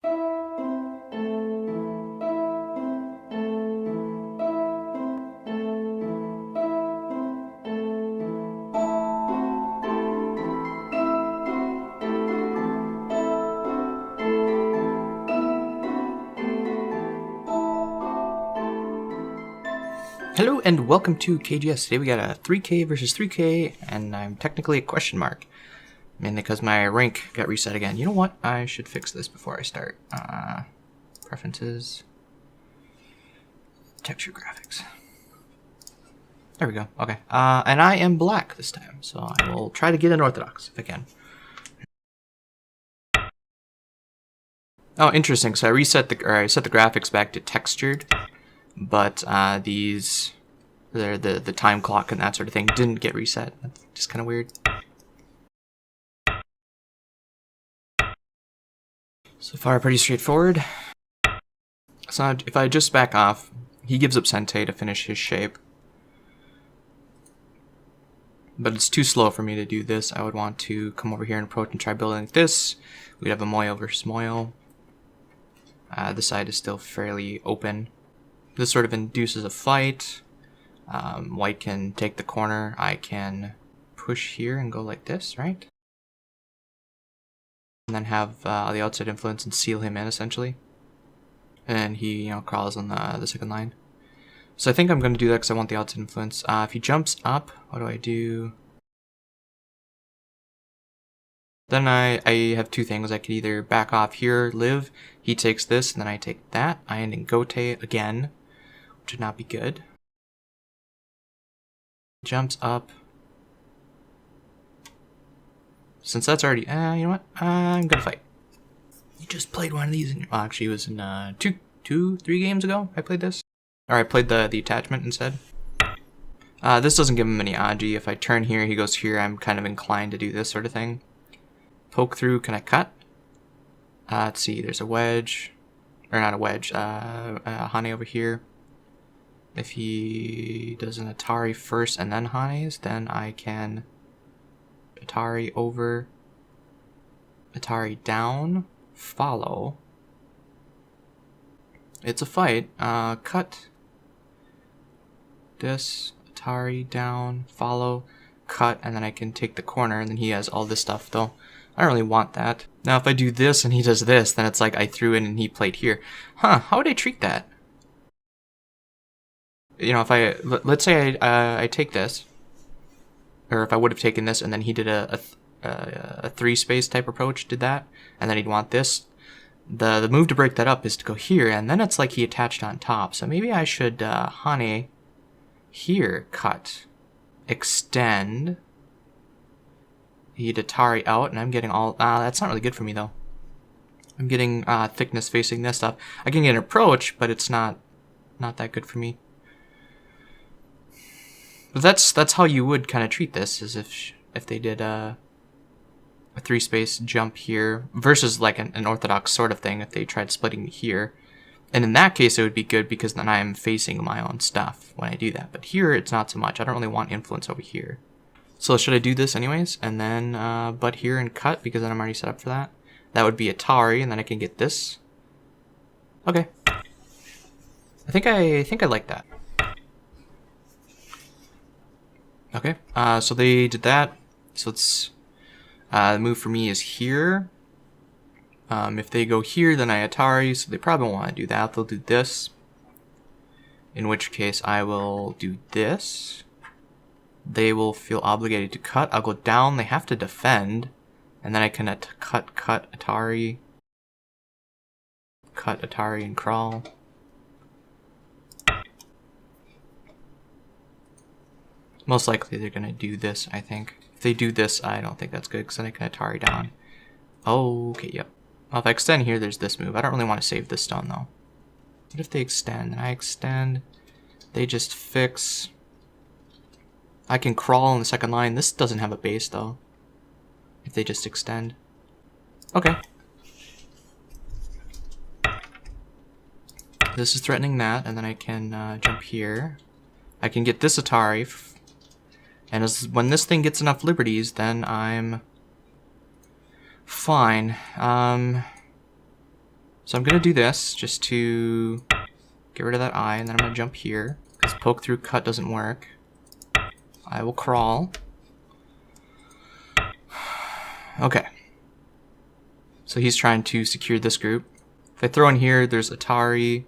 Hello and welcome to KGS. Today we got a 3K versus 3K, and I'm technically a question mark. Mainly because my rank got reset again. You know what? I should fix this before I start. Preferences. Texture graphics. There we go. Okay. And I am black this time, so I will try to get unorthodox if I can. Oh, interesting. So I set the graphics back to textured. But the time clock and that sort of thing didn't get reset. That's just kind of weird. So far, pretty straightforward. So if I just back off, he gives up Sente to finish his shape. But it's too slow for me to do this. I would want to come over here and approach and try building like this. We'd have a Moyo versus Moyo. This side is still fairly open. This sort of induces a fight. White can take the corner. I can push here and go like this, right? And then have the outside influence and seal him in, essentially. And he, crawls on the second line. So I think I'm going to do that because I want the outside influence. If he jumps up, what do I do? Then I have two things. I could either back off here, live. He takes this, and then I take that. I end in Gote again. Which would not be good. Jumps up. Since that's already, you know what? I'm gonna fight. You just played one of these. Well, actually, it was in 3 games ago. I played this, or I played the attachment instead. This doesn't give him any Aji. If I turn here, he goes here. I'm kind of inclined to do this sort of thing. Poke through. Can I cut? Let's see. There's a wedge, or not a wedge. Hane over here. If he does an Atari first and then Hanes, then I can Atari over, Atari down, follow. It's a fight. Cut. This, Atari down, follow, cut, and then I can take the corner, and then he has all this stuff, though. I don't really want that. Now, if I do this and he does this, then it's like I threw in and he played here. Huh, how would I treat that? If let's say I take this, or if I would have taken this and then he did a 3-space type approach, did that, and then he'd want this. The move to break that up is to go here, and then it's like he attached on top. So maybe I should Hane here, cut, extend. He'd Atari out, and I'm getting all. That's not really good for me though. I'm getting thickness facing this stuff. I can get an approach, but it's not that good for me. But that's how you would kind of treat this, is if they did a 3-space jump here versus like an orthodox sort of thing if they tried splitting me here. And in that case it would be good because then I am facing my own stuff when I do that. But here it's not so much. I don't really want influence over here. So should I do this anyways? And then butt here and cut because then I'm already set up for that. That would be Atari, and then I can get this. Okay. I think I like that. Okay, so they did that. So it's the move for me is here. If they go here, then I Atari, so they probably won't want to do that. They'll do this. In which case, I will do this. They will feel obligated to cut. I'll go down. They have to defend. And then I can cut Atari. Cut Atari and crawl. Most likely they're going to do this, I think. If they do this, I don't think that's good, because then I can Atari down. Oh, okay, yep. Well, if I extend here, there's this move. I don't really want to save this stone, though. What if they extend? And I extend. They just fix. I can crawl in the second line. This doesn't have a base, though. If they just extend. Okay. This is threatening that, and then I can jump here. I can get this Atari. And when this thing gets enough liberties, then I'm fine. So I'm going to do this just to get rid of that eye, and then I'm going to jump here, because poke through cut doesn't work. I will crawl. Okay. So he's trying to secure this group. If I throw in here, there's Atari.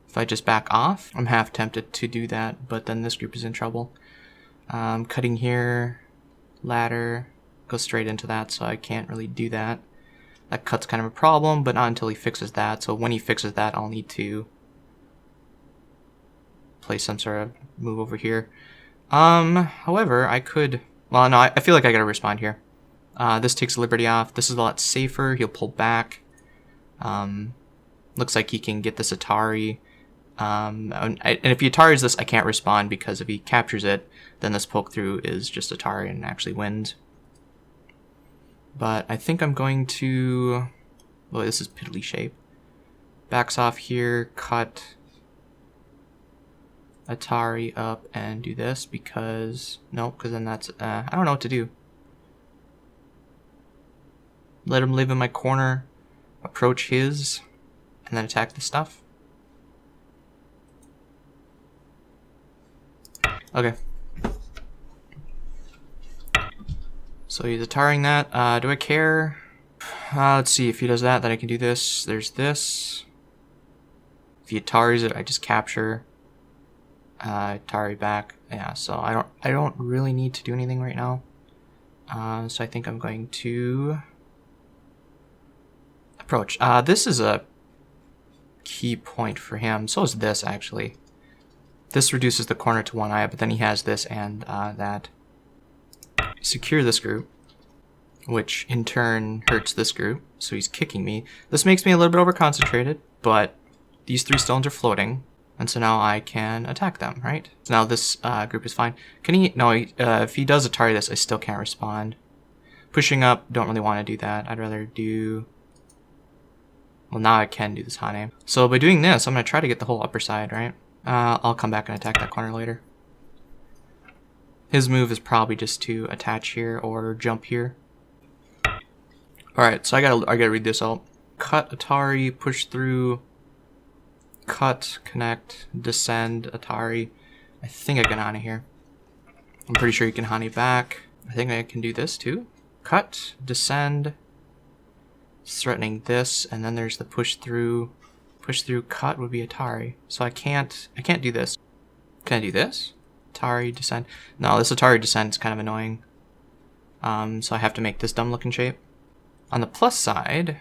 If I just back off, I'm half tempted to do that, but then this group is in trouble. Cutting here, ladder, goes straight into that, so I can't really do that. That cut's kind of a problem, but not until he fixes that. So when he fixes that, I'll need to place some sort of move over here. However, I could... Well, no, I feel like I gotta respond here. This takes liberty off. This is a lot safer. He'll pull back. Looks like he can get this Atari. And if he Ataris this, I can't respond, because if he captures it, then this poke through is just Atari and actually wins. But I think I'm going to... Well, this is piddly shape. Backs off here, cut Atari up, and do this, because... No, because then that's... I don't know what to do. Let him live in my corner, approach his, and then attack the stuff. Okay. So he's Ataring that. Do I care? Let's see, if he does that, then I can do this. There's this. If he Ataris it, I just capture. Atari back. Yeah, so I don't really need to do anything right now. So I think I'm going to approach. This is a key point for him. So is this, actually. This reduces the corner to one eye, but then he has this and that. Secure this group, which in turn hurts this group, so he's kicking me. This makes me a little bit over-concentrated, but these 3 stones are floating, and so now I can attack them, right? So now this group is fine. Can he... No, if he does Atari this, I still can't respond. Pushing up, don't really want to do that. I'd rather do... Well, now I can do this Hane. So by doing this, I'm going to try to get the whole upper side, right? I'll come back and attack that corner later. His move is probably just to attach here or jump here. Alright, so I gotta read this out. Cut Atari, push through, cut, connect, descend, Atari. I think I can Hane here. I'm pretty sure you can Hane back. I think I can do this too. Cut, descend, it's threatening this, and then there's the push through. Push through, cut would be Atari. So I can't do this. Can I do this? Atari descend. No, this Atari descent is kind of annoying. So I have to make this dumb looking shape. On the plus side,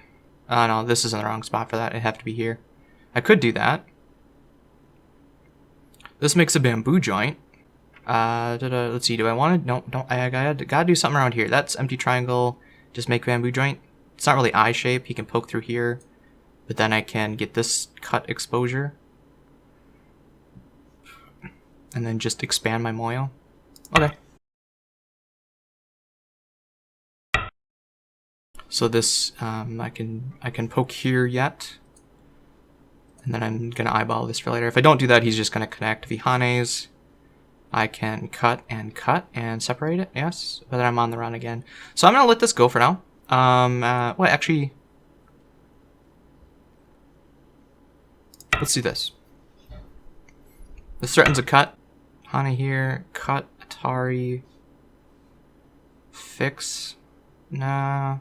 no, this is in the wrong spot for that. It'd have to be here. I could do that. This makes a bamboo joint. Let's see, do I want to? No, don't. I gotta do something around here. That's empty triangle. Just make bamboo joint. It's not really eye shape. He can poke through here, but then I can get this cut exposure. And then just expand my moyo. Okay. So this, I can poke here yet. And then I'm gonna eyeball this for later. If I don't do that, he's just gonna connect. If he Hanes, I can cut and separate it, yes. But then I'm on the run again. So I'm gonna let this go for now. Well, actually, let's do this. This threatens a cut. Hane here, cut, Atari, fix, nah.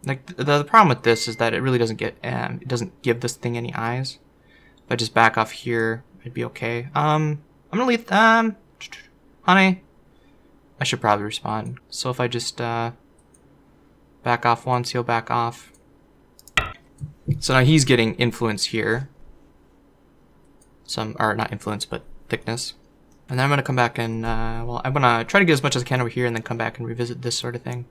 Like, the problem with this is that it really doesn't get, it doesn't give this thing any eyes. If I just back off here, it'd be okay. I'm gonna leave, Hane, I should probably respond. So if I just, back off once, he'll back off. So now he's getting influence here. Or not influence, but thickness. And then I'm going to come back and, well, I'm going to try to get as much as I can over here and then come back and revisit this sort of thing.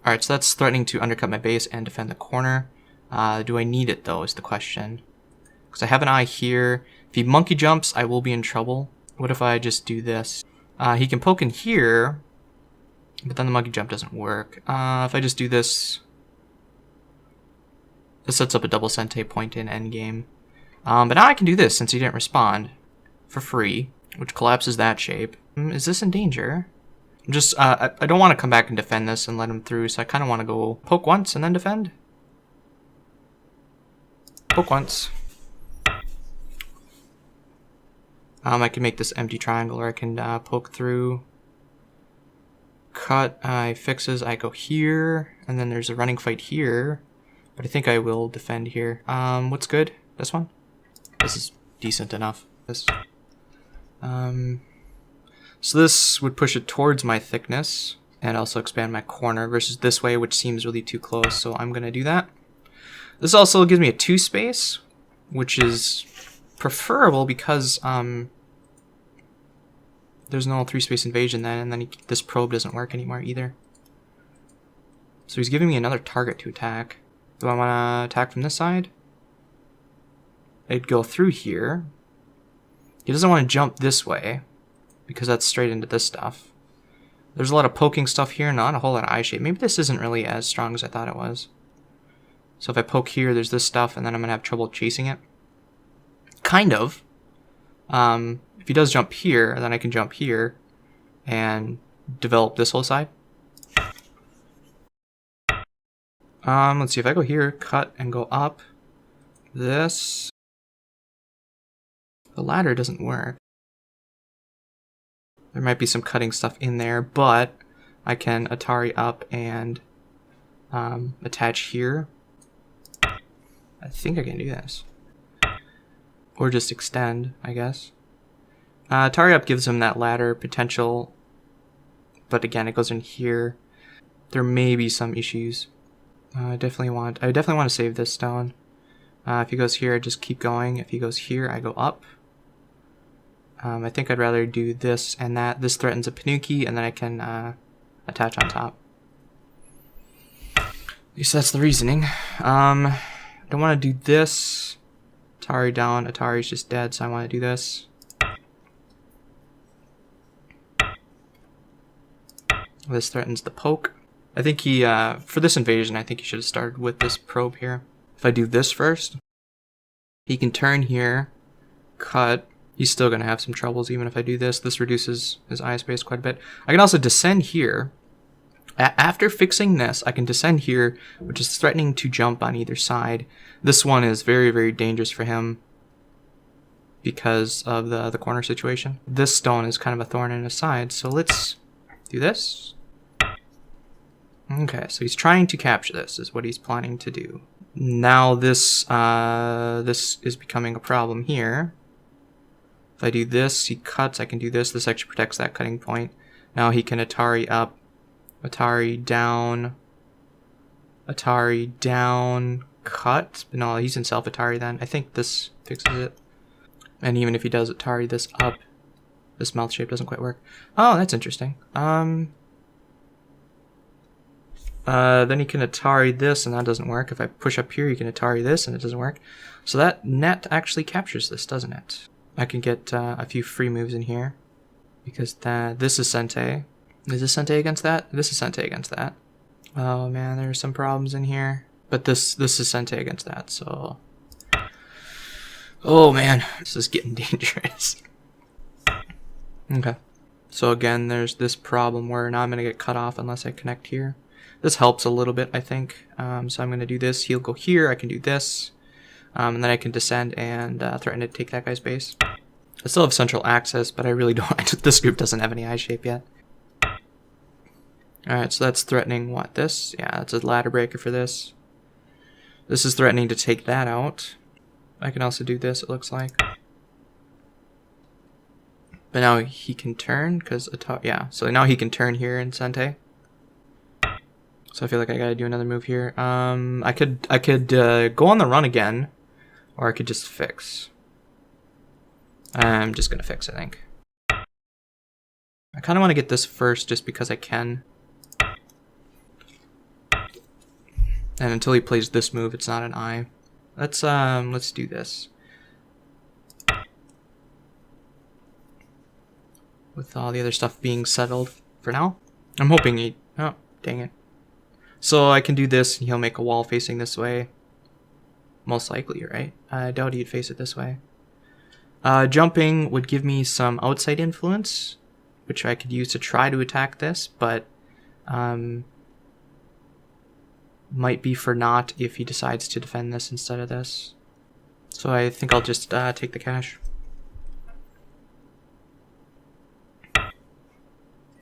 Alright, so that's threatening to undercut my base and defend the corner. Do I need it, though, is the question. Because I have an eye here. If he monkey jumps, I will be in trouble. What if I just do this? He can poke in here, but then the monkey jump doesn't work. If I just do this, this sets up a double sente point in endgame. But now I can do this since he didn't respond for free, which collapses that shape. Is this in danger? Just, I don't want to come back and defend this and let him through, so I kind of want to go poke once and then defend. Poke once. I can make this empty triangle, or I can poke through. Cut, I fixes, I go here, and then there's a running fight here. But I think I will defend here. What's good? This one? This is decent enough. This. So this would push it towards my thickness and also expand my corner versus this way, which seems really too close. So I'm going to do that. This also gives me a 2 space, which is preferable because there's no 3 space invasion then, and then this probe doesn't work anymore either. So he's giving me another target to attack. Do I want to attack from this side? I'd go through here. He doesn't want to jump this way, because that's straight into this stuff. There's a lot of poking stuff here, not a whole lot of eye shape. Maybe this isn't really as strong as I thought it was. So if I poke here, there's this stuff, and then I'm going to have trouble chasing it. Kind of. If he does jump here, then I can jump here and develop this whole side. Let's see, if I go here, cut, and go up, this... The ladder doesn't work. There might be some cutting stuff in there, but I can Atari up and attach here. I think I can do this. Or just extend, I guess. Atari up gives him that ladder potential, but again, it goes in here. There may be some issues. I definitely want to save this stone. If he goes here, I just keep going. If he goes here, I go up. I think I'd rather do this and that. This threatens a Panuki, and then I can attach on top. At least that's the reasoning. I don't want to do this. Atari down. Atari's just dead, so I want to do this. This threatens the poke. I think he, for this invasion, I think he should have started with this probe here. If I do this first, he can turn here, cut. He's still going to have some troubles even if I do this. This reduces his eye space quite a bit. I can also descend here. After fixing this, I can descend here, which is threatening to jump on either side. This one is very, very dangerous for him because of the corner situation. This stone is kind of a thorn in his side, so let's do this. Okay, so he's trying to capture this, is what he's planning to do. Now this is becoming a problem here. If I do this, he cuts, I can do this. This actually protects that cutting point. Now he can Atari up, Atari down, cut. But no, he's in self-Atari then. I think this fixes it. And even if he does Atari this up, this mouth shape doesn't quite work. Oh, that's interesting. Then he can Atari this, and that doesn't work. If I push up here, you can Atari this, and it doesn't work. So that net actually captures this, doesn't it? I can get a few free moves in here, because this is Sente. Is this Sente against that? This is Sente against that. Oh man, there's some problems in here. But this is Sente against that, so... Oh man, this is getting dangerous. Okay. So again, there's this problem where now I'm going to get cut off unless I connect here. This helps a little bit, I think. So I'm going to do this. He'll go here. I can do this. And then I can descend and threaten to take that guy's base. I still have central access, but I really don't. This group doesn't have any eye shape yet. Alright, so that's threatening what? This? Yeah, that's a ladder breaker for this. This is threatening to take that out. I can also do this, it looks like. But now he can turn, because... Yeah, so now he can turn here in Sente. So I feel like I gotta do another move here. I could go on the run again, or I could just fix. I'm just gonna fix, I think. I kind of want to get this first, just because I can. And until he plays this move, it's not an eye. Let's do this. With all the other stuff being settled for now. I'm hoping he... Oh, dang it. So I can do this, and he'll make a wall facing this way. Most likely, right? I doubt he'd face it this way. Jumping would give me some outside influence. which I could use to try to attack this, but might be for naught if he decides to defend this instead of this. So I think I'll just take the cash.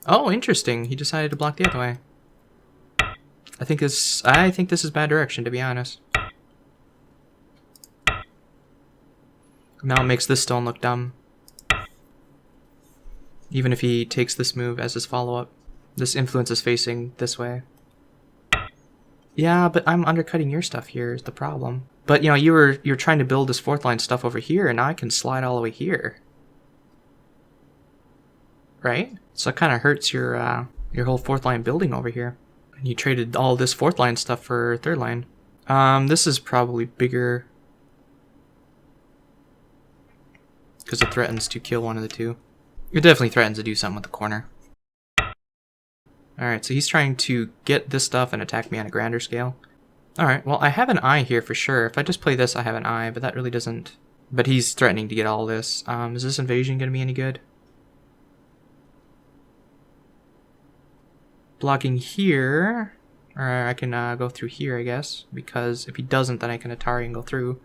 Oh, interesting. He decided to block the other way. I think this is bad direction, to be honest. Now it makes this stone look dumb. Even if he takes this move as his follow-up. This influence is facing this way. Yeah, but I'm undercutting your stuff here is the problem. But you know, you're trying to build this fourth line stuff over here, and now I can slide all the way here. Right? So it kind of hurts your whole fourth line building over here. And you traded all this fourth line stuff for third line. This is probably bigger because it threatens to kill one of the two. It definitely threatens to do something with the corner. Alright, so he's trying to get this stuff and attack me on a grander scale. Alright, well I have an eye here for sure. If I just play this, I have an eye, but that really doesn't... But he's threatening to get all this. Is this invasion going to be any good? Blocking here, or I can go through here, I guess, because if he doesn't, then I can Atari and go through.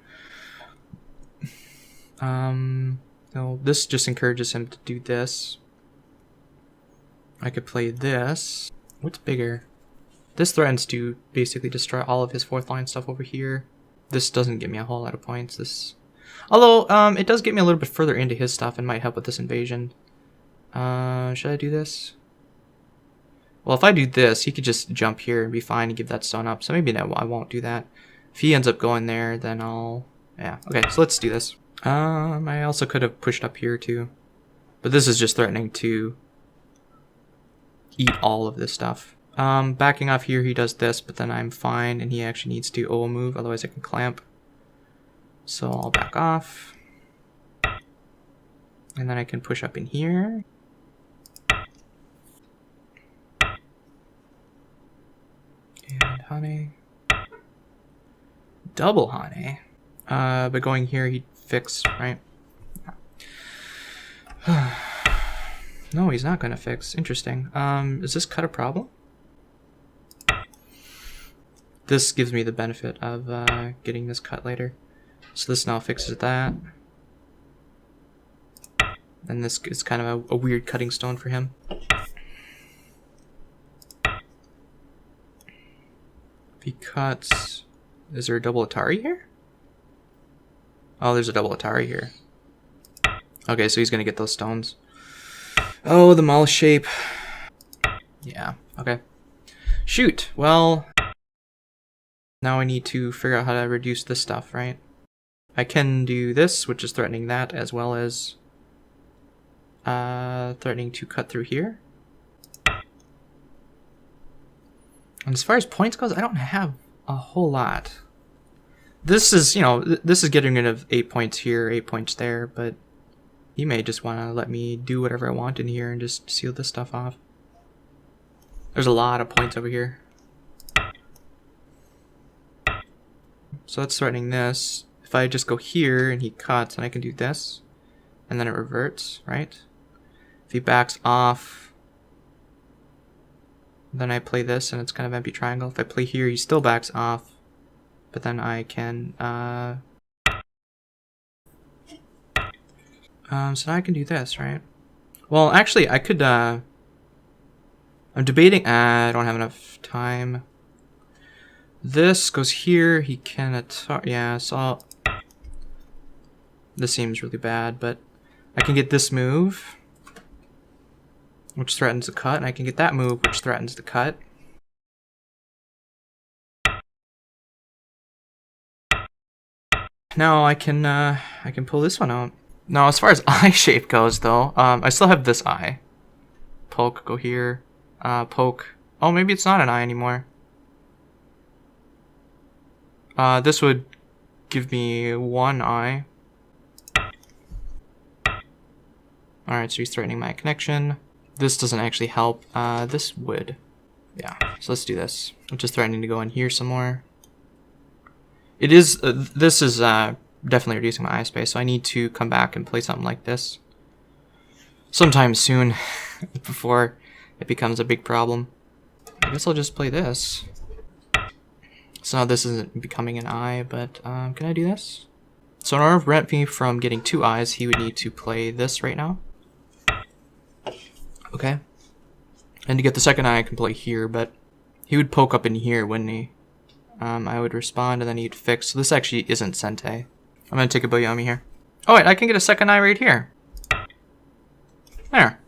No, this just encourages him to do this. I could play this. What's bigger? This threatens to basically destroy all of his fourth line stuff over here. This doesn't give me a whole lot of points. This, although it does get me a little bit further into his stuff and might help with this invasion. Should I do this? Well, if I do this, he could just jump here and be fine and give that stone up. So maybe no, I won't do that. If he ends up going there, then I'll... Yeah, okay, so let's do this. I also could have pushed up here too. But this is just threatening to eat all of this stuff. Backing off here, he does this, but then I'm fine, and he actually needs to O move, otherwise I can clamp. So I'll back off. And then I can push up in here. And Hane. Double Hane. But going here, he'd fix, right? No, he's not gonna fix. Interesting. Is this cut a problem? This gives me the benefit of getting this cut later. So this now fixes that. And this is kind of a weird cutting stone for him. If he cuts... Is there a double Atari here? Oh, there's a double Atari here. Okay, so he's gonna get those stones. Oh, the mall shape. Yeah, okay. Shoot, well... Now I need to figure out how to reduce this stuff, right? I can do this, which is threatening that, as well as... threatening to cut through here. And as far as points goes, I don't have a whole lot. This is, you know, this is getting rid of 8 points here, 8 points there, but he may just want to let me do whatever I want in here and just seal this stuff off. There's a lot of points over here. So that's threatening this. If I just go here and he cuts, and I can do this, and then it reverts, right? If he backs off, then I play this and it's kind of empty triangle. If I play here, he still backs off, but then I can, so now I can do this, right? Well, actually, I could, I'm debating, I don't have enough time. This goes here, he can, yeah, so this seems really bad, but I can get this move, which threatens the cut, and I can get that move, which threatens the cut. Now I can pull this one out. Now, as far as eye shape goes, though, I still have this eye. Poke, go here, poke. Oh, maybe it's not an eye anymore. This would give me one eye. Alright, so he's threatening my connection. This doesn't actually help. This would. Yeah, so let's do this. I'm just threatening to go in here some more. It is, this is definitely reducing my eye space, so I need to come back and play something like this. sometime soon before it becomes a big problem. I guess I'll just play this. So now this isn't becoming an eye, but can I do this? So in order to prevent me from getting 2 eyes, he would need to play this right now. Okay. And to get the second eye, I can play here, but he would poke up in here, wouldn't he? I would respond, and then he'd fix. So this actually isn't Sente. I'm gonna take a Boyomi here. Oh wait, I can get a second eye right here. There.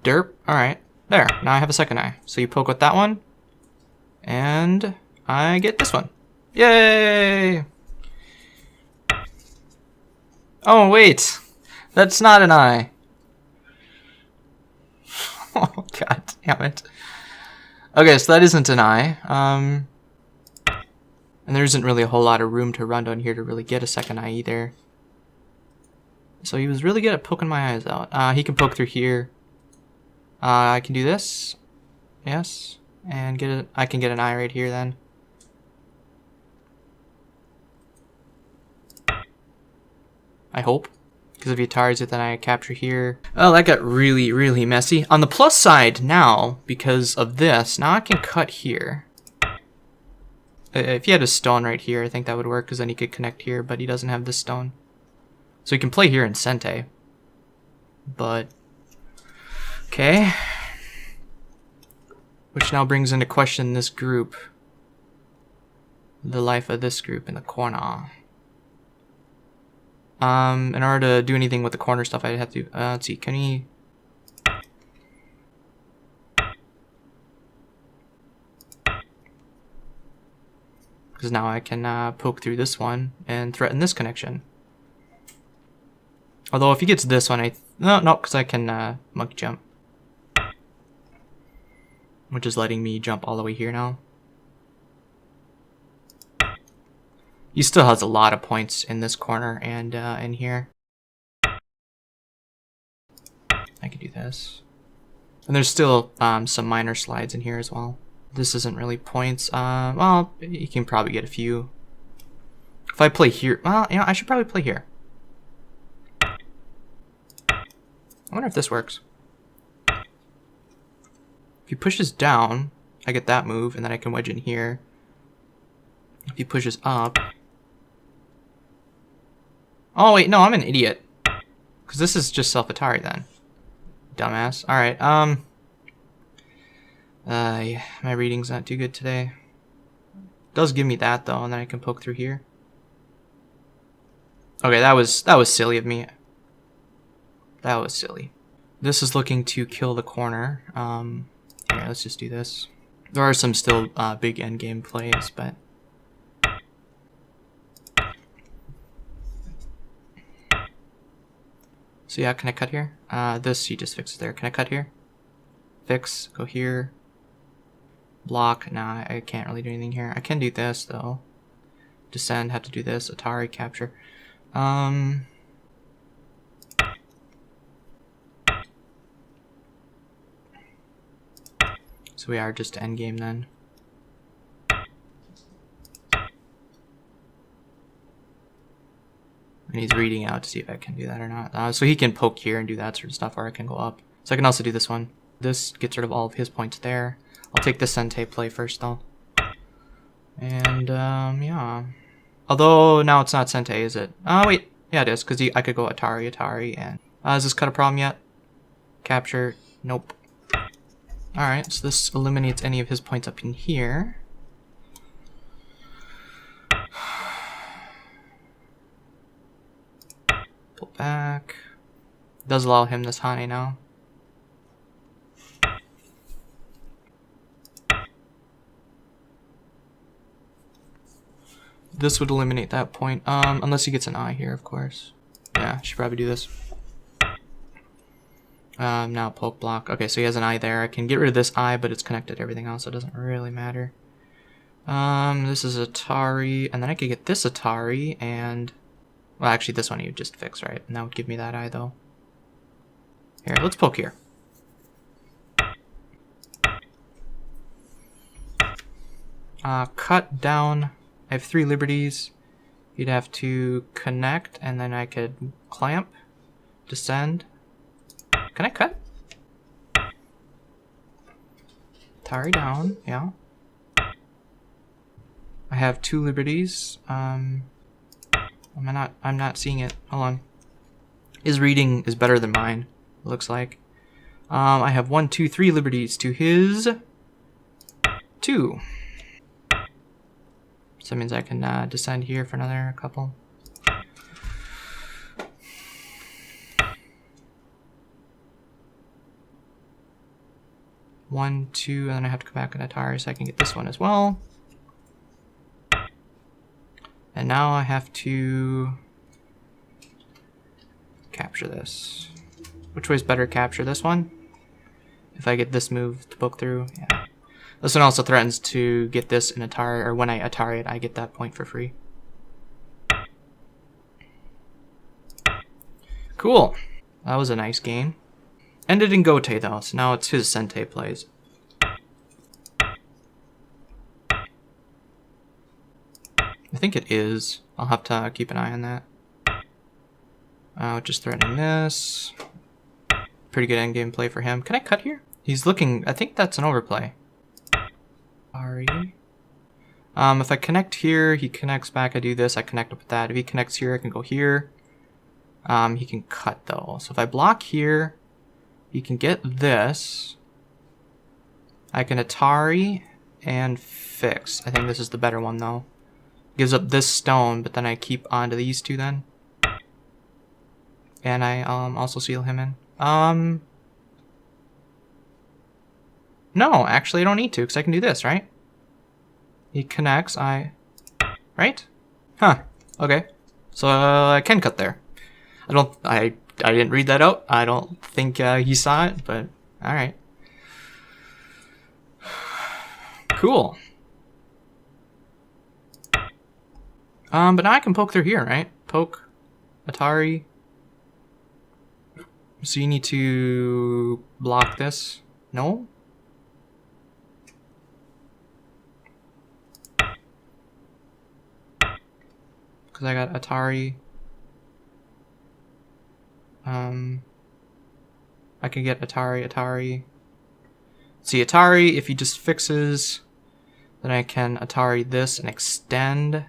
Derp. Alright. There. Now I have a second eye. So you poke with that one, and I get this one. Yay! Oh wait, that's not an eye. Oh god damn it. Okay, so that isn't an eye. And there isn't really a whole lot of room to run down here to really get a second eye either. So he was really good at poking my eyes out. He can poke through here. I can do this. Yes. And get it. I can get an eye right here then. I hope. Because if he Ataris it, then I capture here. Oh, that got really, really messy. On the plus side now, because of this, now I can cut here. If he had a stone right here, I think that would work, because then he could connect here, but he doesn't have this stone. So he can play here in Sente. But, okay. Which now brings into question this group. The life of this group in the corner. In order to do anything with the corner stuff, I'd have to, let's see, can he... Because now I can poke through this one and threaten this connection. Although if he gets this one, no, because I can monkey jump. Which is letting me jump all the way here now. He still has a lot of points in this corner and in here. I can do this. And there's still some minor slides in here as well. This isn't really points. Well, you can probably get a few. If I play here, well, you know, I should probably play here. I wonder if this works. If he pushes down, I get that move, and then I can wedge in here. If he pushes up... Oh, wait, no, I'm an idiot. Because this is just self-Atari then. Dumbass. Alright, yeah, my reading's not too good today. It does give me that, though, and then I can poke through here. Okay, that was silly of me. That was silly. This is looking to kill the corner. Yeah, let's just do this. There are some still big endgame plays, but... So yeah, can I cut here? This he just fixes there. Can I cut here? Fix, go here. Block, nah, I can't really do anything here. I can do this though. Descend, have to do this. Atari, capture. So we are just endgame then. And he's reading out to see if I can do that or not. So he can poke here and do that sort of stuff, or I can go up. So I can also do this one. This gets rid of all of his points there. I'll take the Sente play first though. And, yeah. Although now it's not Sente, is it? Oh, wait. Yeah, it is, because I could go Atari, and... has this cut a problem yet? Capture. Nope. Alright, so this eliminates any of his points up in here. Pull back. Does allow him this Hane now. This would eliminate that point, unless he gets an eye here, of course. Yeah, should probably do this. Now poke block. Okay, so he has an eye there. I can get rid of this eye, but it's connected to everything else, so it doesn't really matter. This is Atari, and then I could get this Atari, and... Well, actually, this one you would just fix, right? And that would give me that eye, though. Here, let's poke here. Cut down. I have 3 liberties. You'd have to connect, and then I could clamp, descend, Can I cut? Atari down, yeah. I have 2 liberties. I'm not seeing it. Hold on. His reading is better than mine, it looks like. I have 1, 2, 3 liberties to his 2. So that means I can descend here for another couple. One, 2, and then I have to come back on Atari so I can get this one as well. And now I have to capture this. Which way is better to capture? This one? If I get this move to poke through, yeah. This one also threatens to get this in Atari, or when I Atari it, I get that point for free. Cool. That was a nice game. Ended in Gote though, so now it's his Sente plays. I think it is. I'll have to keep an eye on that. Just threatening this. Pretty good endgame play for him. Can I cut here? He's looking, I think that's an overplay. Sorry. If I connect here, he connects back. I do this, I connect up with that. If he connects here, I can go here. He can cut though. So if I block here, he can get this. I can Atari and fix. I think this is the better one though. Gives up this stone, but then I keep onto these 2 then. And I also seal him in. No, actually I don't need to, because I can do this, right? He connects, right? Huh, okay. So I can cut there. I didn't read that out. I don't think he saw it, but alright. Cool. But now I can poke through here, right? Poke, Atari. So you need to block this. No? Because I got Atari. I can get Atari. See, Atari, if he just fixes, then I can Atari this and extend.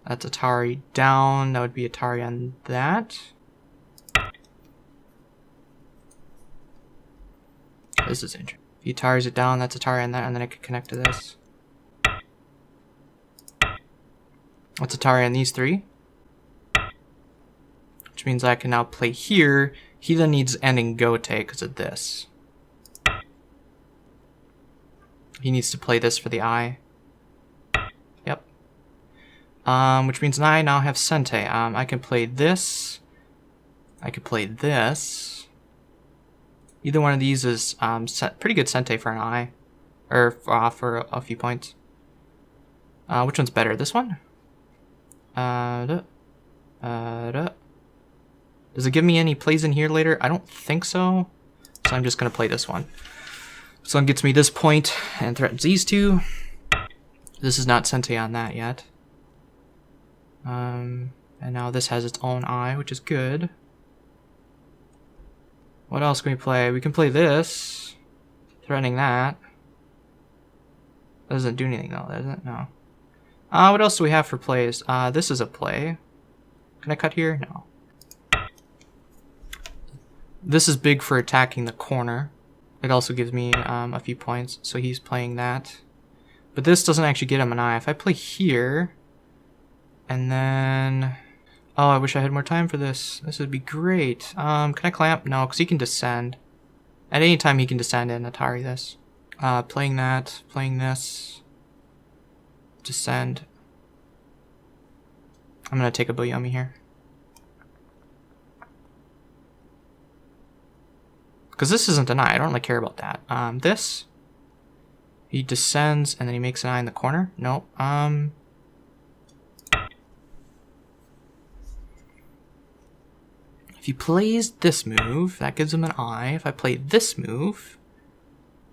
That's Atari down. That would be Atari on that. This is interesting. If he Atari's it down, that's Atari on that, and then I can connect to this. That's Atari on these 3. Which means I can now play here. He then needs ending Gote because of this. He needs to play this for the eye. Yep. Which means I now have Sente. I can play this. I could play this. Either one of these is pretty good Sente for an eye. Or for a few points. Which one's better? This one? Does it give me any plays in here later? I don't think so. So I'm just going to play this one. This one gets me this point and threatens these 2. This is not Sente on that yet. And now this has its own eye, which is good. What else can we play? We can play this. Threatening that. That doesn't do anything though, does it? No. What else do we have for plays? This is a play. Can I cut here? No. This is big for attacking the corner. It also gives me a few points, so he's playing that. But this doesn't actually get him an eye. If I play here, and then... Oh, I wish I had more time for this. This would be great. Can I clamp? No, because he can descend. At any time he can descend and Atari this. Playing that, playing this. Descend. I'm going to take a Booyami here. Because this isn't an eye. I don't really care about that. This. He descends and then he makes an eye in the corner. Nope. If he plays this move, that gives him an eye. If I play this move,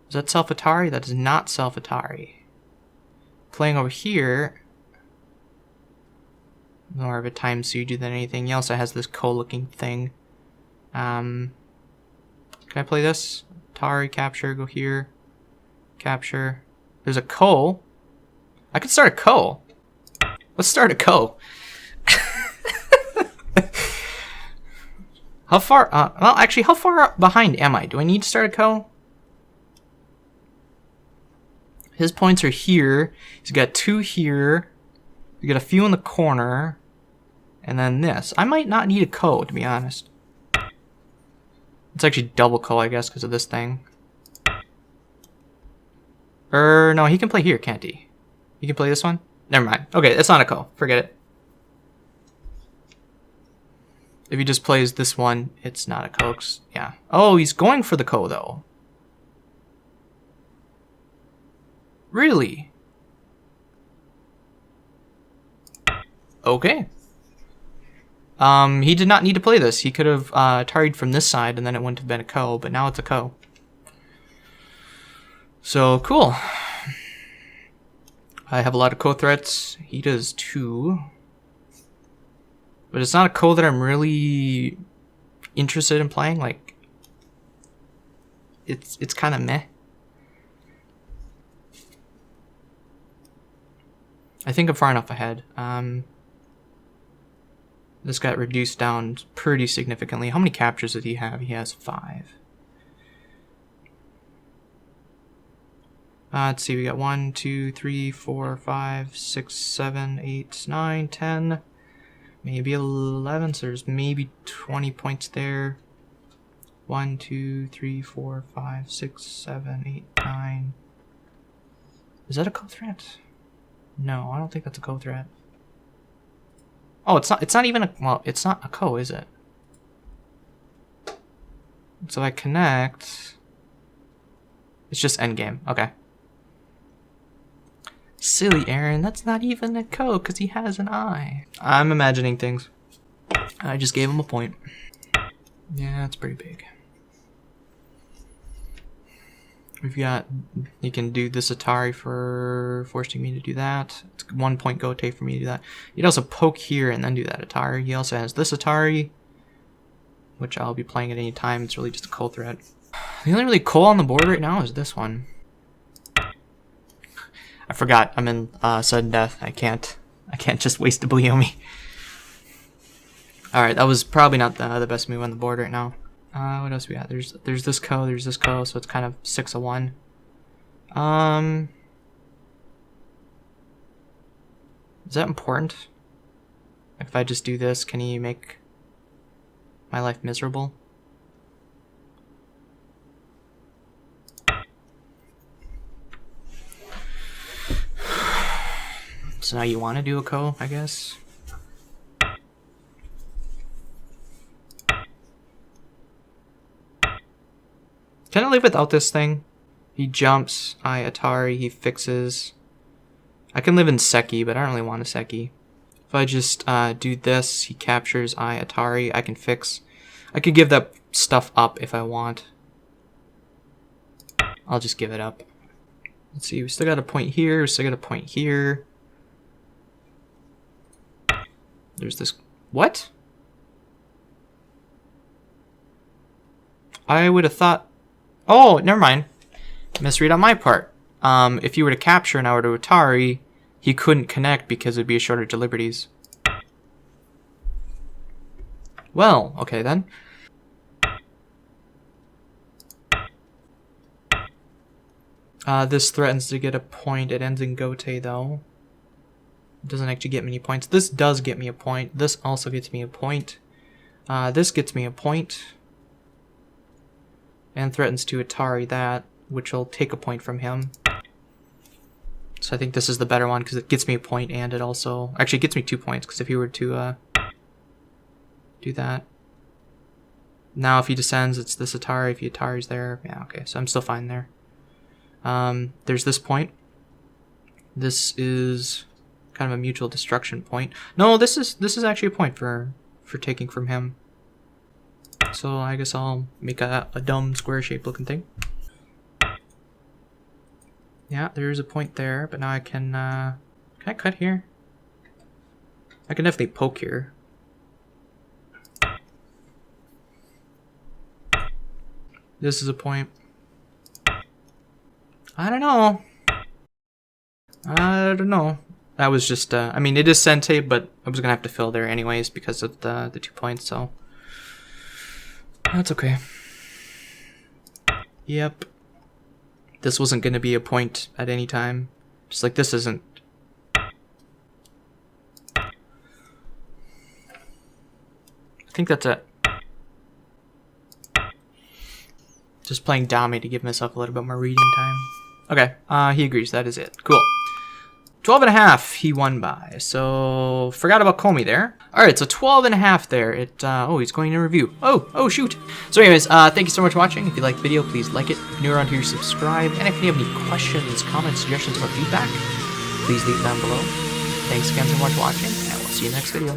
is that self-Atari? That is not self-Atari. Playing over here, more of a time siege than anything. He also has this coal-looking thing. Can I play this? Atari, capture, go here. Capture. There's a ko. I could start a ko. Let's start a ko. How far? Well, actually, how far behind am I? Do I need to start a ko? His points are here. He's got 2 here. You got a few in the corner. And then this. I might not need a ko, to be honest. It's actually double ko, I guess, because of this thing. No, he can play here, can't he? He can play this one? Never mind. Okay, it's not a ko. Forget it. If he just plays this one, it's not a ko. Yeah. Oh, he's going for the ko, though. Really? Okay. He did not need to play this. He could have tarried from this side and then it wouldn't have been a ko, but now it's a ko. So, cool. I have a lot of ko threats. He does too. But it's not a ko that I'm really interested in playing. Like, it's kind of meh. I think I'm far enough ahead. This got reduced down pretty significantly. How many captures did he have? He has 5. Let's see, we got 1, 2, 3, 4, 5, 6, 7, 8, 9, 10, maybe 11, so there's maybe 20 points there. 1, 2, 3, 4, 5, 6, 7, 8, 9. Is that a ko threat? No, I don't think that's a ko threat. Oh, it's not even a, well, it's not a ko, is it? So I connect. It's just endgame. Okay. Silly Aaron, that's not even a ko because he has an eye. I'm imagining things. I just gave him a point. Yeah, it's pretty big. We've got, you can do this Atari for forcing me to do that. It's 1 point gote for me to do that. You'd also poke here and then do that Atari. He also has this Atari, which I'll be playing at any time. It's really just a ko threat. The only really ko on the board right now is this one. I forgot, I'm in sudden death. I can't just waste a Bleomi. Alright, that was probably not the best move on the board right now. What else we got? There's this ko, there's this ko, so it's kind of 6 of 1. Is that important? Like if I just do this, can he make my life miserable? So now you want to do a ko, I guess? Can I live without this thing? He jumps, I Atari, he fixes. I can live in Seki, but I don't really want a Seki. If I just do this, he captures, I Atari, I can fix. I could give that stuff up if I want. I'll just give it up. Let's see, we still got a point here, we still got a point here. There's this, what? I would have thought, oh, never mind. Misread on my part. If you were to capture and I were to Atari, he couldn't connect because it'd be a shortage of liberties. Well, okay then. This threatens to get a point. It ends in gote though. It doesn't actually get many points. This does get me a point. This also gets me a point. This gets me a point. And threatens to Atari that, which will take a point from him. So I think this is the better one because it gets me a point and it also... Actually, it gets me 2 points because if he were to do that... Now if he descends, it's this Atari. If he Atari's there, yeah, okay. So I'm still fine there. There's this point. This is kind of a mutual destruction point. No, this is actually a point for taking from him. So I guess I'll make a dumb square shape looking thing. Yeah, there's a point there, but now I can I cut here? I can definitely poke here. This is a point. I don't know. I don't know. That was just, I mean, it is Sente, but I was going to have to fill there anyways because of the 2 points, so. That's okay. Yep. This wasn't going to be a point at any time. Just like this isn't. I think that's it. Just playing Dami to give myself a little bit more reading time. Okay, he agrees. That is it. Cool. 12.5 he won by. So, forgot about Comey there. Alright, so 12.5 there. Oh, he's going to review. Oh, shoot. So anyways, thank you so much for watching. If you liked the video, please like it. If you're new around here, subscribe. And if you have any questions, comments, suggestions, or feedback, please leave them below. Thanks again so much for watching, and we'll see you next video.